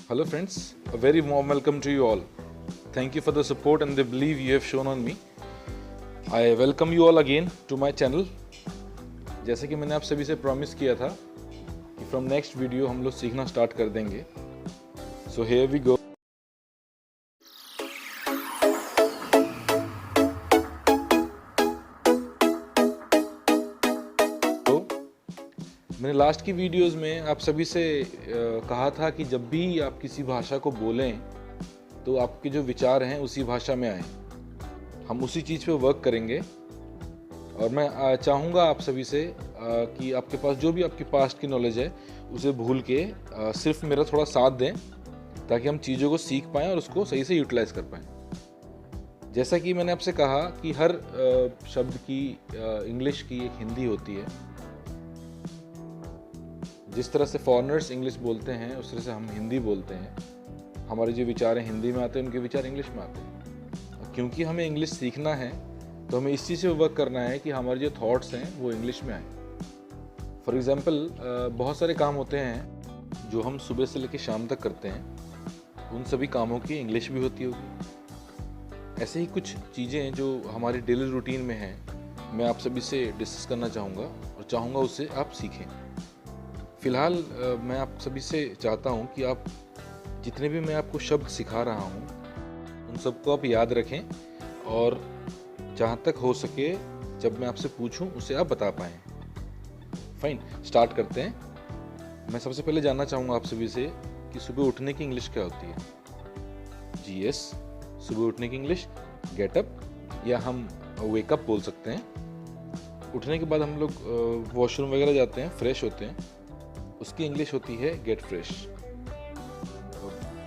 Hello friends, a very warm welcome to you all. Thank you for the support and the belief you have shown on me. I welcome you all again to my channel. जैसे कि मैंने आप सभी से promise किया था कि from next video हम लोग सीखना स्टार्ट कर देंगे. So here we go. मैंने लास्ट की वीडियोस में आप सभी से कहा था कि जब भी आप किसी भाषा को बोलें तो आपके जो विचार हैं उसी भाषा में आए. हम उसी चीज़ पे वर्क करेंगे और मैं चाहूँगा आप सभी से कि आपके पास जो भी आपकी पास्ट की नॉलेज है उसे भूल के सिर्फ मेरा थोड़ा साथ दें ताकि हम चीज़ों को सीख पाएँ और उसको सही से यूटिलाइज़ कर पाएँ. जैसा कि मैंने आपसे कहा कि हर शब्द की इंग्लिश की एक हिंदी होती है. जिस तरह से फॉरेनर्स इंग्लिश बोलते हैं उस तरह से हम हिंदी बोलते हैं. हमारे जो विचार हैं हिंदी में आते हैं, उनके विचार इंग्लिश में आते हैं. क्योंकि हमें इंग्लिश सीखना है तो हमें इस चीज़ से वर्क करना है कि हमारे जो थॉट्स हैं वो इंग्लिश में आए. फॉर एग्ज़ाम्पल बहुत सारे काम होते हैं जो हम सुबह से लेकर शाम तक करते हैं. उन सभी कामों की इंग्लिश भी होती होगी. ऐसे ही कुछ चीज़ें जो हमारी डेली रूटीन में हैं मैं आप सभी से डिस्कस करना चाहूँगा और चाहूँगा उससे आप सीखें. फ़िलहाल मैं आप सभी से चाहता हूँ कि आप जितने भी मैं आपको शब्द सिखा रहा हूँ उन सबको आप याद रखें और जहाँ तक हो सके जब मैं आपसे पूछूं उसे आप बता पाएँ. फाइन, स्टार्ट करते हैं. मैं सबसे पहले जानना चाहूँगा आप सभी से कि सुबह उठने की इंग्लिश क्या होती है. जी यस, सुबह उठने की इंग्लिश गेट अप या हम वेकअप बोल सकते हैं. उठने के बाद हम लोग वॉशरूम वगैरह जाते हैं, फ्रेश होते हैं, उसकी इंग्लिश होती है गेट फ्रेश.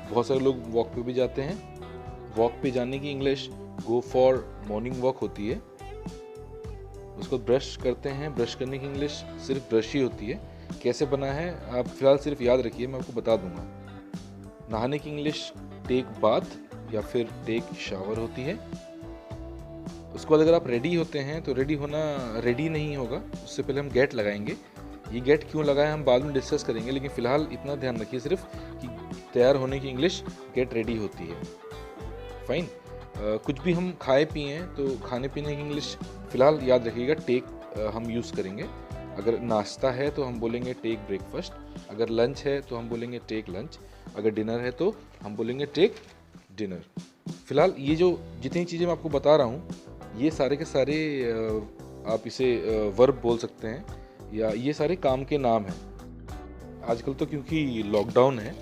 बहुत सारे लोग वॉक पे भी जाते हैं. वॉक पे जाने की English go for morning walk होती है. उसको ब्रश करते हैं, ब्रश करने की इंग्लिश सिर्फ ब्रश ही होती है. कैसे बना है आप फिलहाल सिर्फ याद रखिए, मैं आपको बता दूंगा. नहाने की इंग्लिश टेक बाथ या फिर टेक शावर होती है. उसके बाद अगर आप रेडी होते हैं तो रेडी होना रेडी नहीं होगा, उससे पहले हम गेट लगाएंगे. ये गेट क्यों लगाए हम बाद में डिस्कस करेंगे, लेकिन फ़िलहाल इतना ध्यान रखिए सिर्फ कि तैयार होने की इंग्लिश गेट रेडी होती है. फाइन. कुछ भी हम खाए पिए तो खाने पीने की इंग्लिश फ़िलहाल याद रखिएगा टेक हम यूज़ करेंगे. अगर नाश्ता है तो हम बोलेंगे टेक ब्रेकफास्ट. अगर लंच है तो हम बोलेंगे टेक लंच. अगर डिनर है तो हम बोलेंगे टेक डिनर. फ़िलहाल ये जो जितनी चीज़ें मैं आपको बता रहा हूँ ये सारे के सारे आप इसे वर्ब बोल सकते हैं या ये सारे काम के नाम हैं. आजकल तो क्योंकि लॉकडाउन है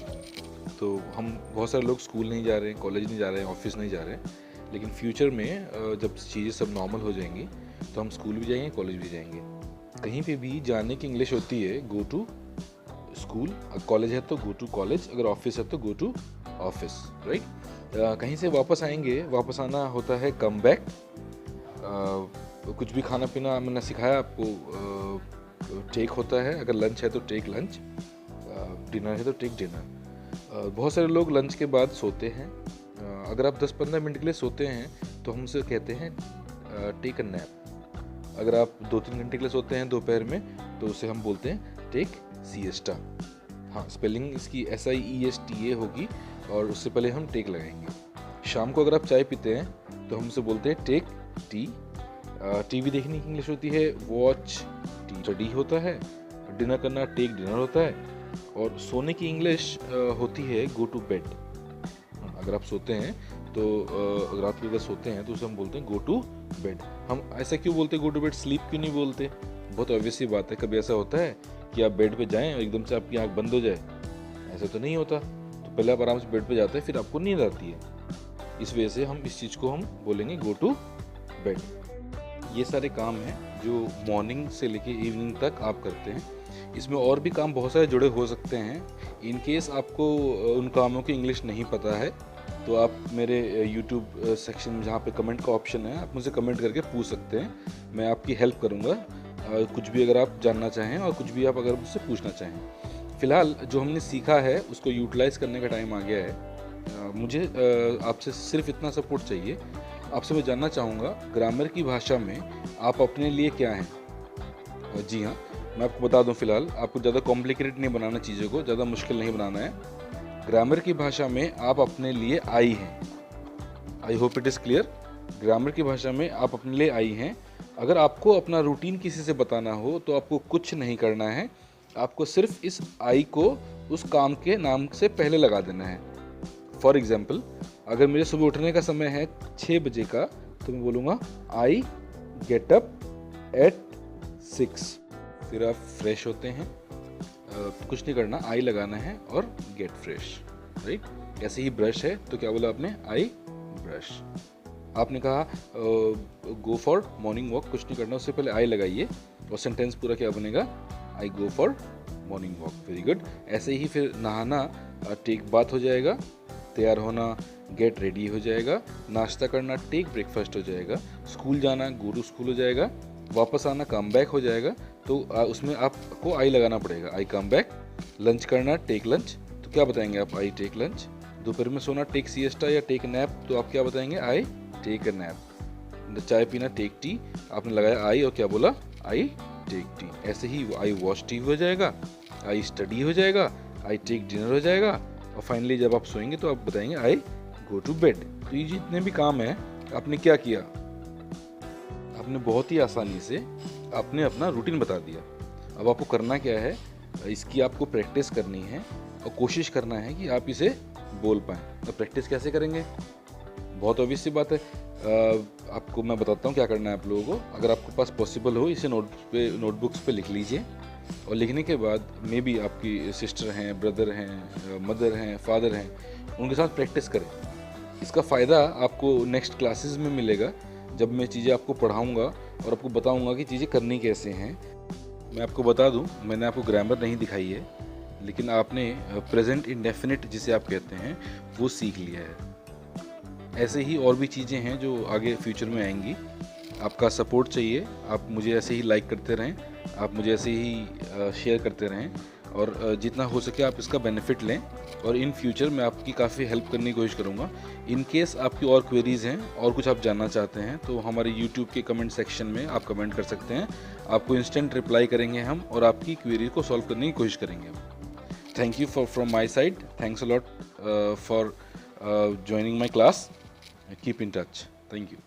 तो हम बहुत सारे लोग स्कूल नहीं जा रहे हैं, कॉलेज नहीं जा रहे हैं, ऑफिस नहीं जा रहे हैं. लेकिन फ्यूचर में जब चीज़ें सब नॉर्मल हो जाएंगी तो हम स्कूल भी जाएंगे, कॉलेज भी जाएंगे. कहीं पे भी जाने की इंग्लिश होती है गो टू स्कूल. अगर कॉलेज है तो गो टू कॉलेज, अगर ऑफिस है तो गो टू ऑफिस. राइट. कहीं से वापस आएंगे, वापस आना होता है कम बैक. कुछ भी खाना पीना मैंने सिखाया आपको टेक होता है. अगर लंच है तो टेक लंच, डिनर है तो टेक डिनर. बहुत सारे लोग लंच के बाद सोते हैं. अगर आप 10-15 मिनट के लिए सोते हैं तो हम उसे कहते हैं टेक अ नैप. अगर आप 2-3 घंटे के लिए सोते हैं दोपहर में तो उसे हम बोलते हैं टेक सिएस्टा. हाँ, स्पेलिंग इसकी SIESTA होगी और उससे पहले हम टेक लगाएंगे. शाम को अगर आप चाय पीते हैं तो हम उसे बोलते हैं टेक टी. टीवी देखने की इंग्लिश होती है वॉच टी होता है. डिनर करना टेक डिनर होता है. और सोने की इंग्लिश होती है गो टू बेड. अगर आप सोते हैं तो अगर आप अगर सोते हैं तो उसे हम बोलते हैं गो टू बेड. हम ऐसा क्यों बोलते हैं गो टू बेड, स्लीप क्यों नहीं बोलते? बहुत ऑब्वियस सी बात है. कभी ऐसा होता है कि आप बेड पे जाएं और एकदम से आपकी आंख बंद हो जाए? ऐसा तो नहीं होता. तो पहले आप आराम से बेड पे जाते हैं, फिर आपको नींद आती है. इस वजह से हम इस चीज़ को हम बोलेंगे गो टू बेड. ये सारे काम हैं जो मॉर्निंग से लेके इवनिंग तक आप करते हैं. इसमें और भी काम बहुत सारे जुड़े हो सकते हैं. इन केस आपको उन कामों की इंग्लिश नहीं पता है तो आप मेरे YouTube सेक्शन में जहाँ पे कमेंट का ऑप्शन है आप मुझे कमेंट करके पूछ सकते हैं. मैं आपकी हेल्प करूँगा कुछ भी अगर आप जानना चाहें और कुछ भी आप अगर मुझसे पूछना चाहें. फ़िलहाल जो हमने सीखा है उसको यूटिलाइज़ करने का टाइम आ गया है. मुझे आपसे सिर्फ इतना सपोर्ट चाहिए. आपसे मैं जानना चाहूँगा ग्रामर की भाषा में आप अपने लिए क्या हैं. जी हाँ, मैं आपको बता दूं फ़िलहाल आपको ज़्यादा कॉम्प्लिकेटेड नहीं बनाना, चीज़ों को ज़्यादा मुश्किल नहीं बनाना है. ग्रामर की भाषा में आप अपने लिए आई हैं। I hope it is clear. Grammar की भाषा में आप अपने लिए आई हैं। अगर आपको अपना रूटीन किसी से बताना हो तो आपको कुछ नहीं करना है, आपको सिर्फ इस आई को उस काम के नाम से पहले लगा देना है। फॉर एग्जाम्पल, अगर मेरे सुबह उठने का समय है 6 बजे का, तो मैं बोलूँगा आई गेट अप एट 6। फिर आप फ्रेश होते हैं, कुछ नहीं करना, आई लगाना है और गेट फ्रेश, राइट। ऐसे ही ब्रश है तो क्या बोला आपने, आई ब्रश। आपने कहा गो फॉर मॉर्निंग वॉक, कुछ नहीं करना, उससे पहले आई लगाइए और सेंटेंस पूरा क्या बनेगा, I go for morning walk. Very good. ऐसे ही फिर नहाना, टेक बात हो जाएगा, तैयार होना गेट रेडी हो जाएगा, नाश्ता करना टेक ब्रेकफास्ट हो जाएगा, स्कूल जाना गो टू स्कूल हो जाएगा, वापस आना कम बैक हो जाएगा, तो उसमें आपको आई लगाना पड़ेगा, आई कम बैक। लंच करना टेक लंच, तो क्या बताएंगे आप, आई टेक लंच। दोपहर में सोना टेक सिएस्टा या टेक नैप, तो आप क्या बताएंगे, आई टेक अ नैप। चाय पीना टेक टी, आपने लगाया आई और क्या बोला, आई टेक टी। ऐसे ही आई वॉच टीवी हो जाएगा, आई स्टडी हो जाएगा, आई टेक डिनर हो जाएगा, और फाइनली जब आप सोएंगे तो आप बताएंगे आई गो टू बेड। तो ये जितने भी काम है आपने क्या किया, आपने बहुत ही आसानी से आपने अपना रूटीन बता दिया। अब आपको करना क्या है, इसकी आपको प्रैक्टिस करनी है और कोशिश करना है कि आप इसे बोल पाएँ। तो प्रैक्टिस कैसे करेंगे, बहुत ऑब्वियस सी बात है। आपको मैं बताता हूँ क्या करना है आप लोगों को। अगर आपके पास पॉसिबल हो, इसे नोटबुक्स पे लिख लीजिए, और लिखने के बाद मे बी आपकी सिस्टर हैं, ब्रदर हैं, मदर हैं, फादर हैं, उनके साथ प्रैक्टिस करें। इसका फ़ायदा आपको नेक्स्ट क्लासेस में मिलेगा, जब मैं चीज़ें आपको पढ़ाऊँगा और आपको बताऊँगा कि चीज़ें करनी कैसे हैं। मैं आपको बता दूँ, मैंने आपको ग्रामर नहीं दिखाई है, लेकिन आपने प्रेजेंट इंडेफिनिट जिसे आप कहते हैं वो सीख लिया है। ऐसे ही और भी चीज़ें हैं जो आगे फ्यूचर में आएंगी। आपका सपोर्ट चाहिए, आप मुझे ऐसे ही लाइक करते रहें, आप मुझे ऐसे ही शेयर करते रहें, और जितना हो सके आप इसका बेनिफिट लें, और इन फ्यूचर मैं आपकी काफ़ी हेल्प करने की कोशिश करूँगा। इन केस आपकी और क्वेरीज़ हैं और कुछ आप जानना चाहते हैं तो हमारे यूट्यूब के कमेंट सेक्शन में आप कमेंट कर सकते हैं, आपको इंस्टेंट रिप्लाई करेंगे हम, और आपकी क्वेरी को सॉल्व करने की कोशिश करेंगे हम। Thank you from my side, thanks a lot for joining my class. Keep in touch. Thank you.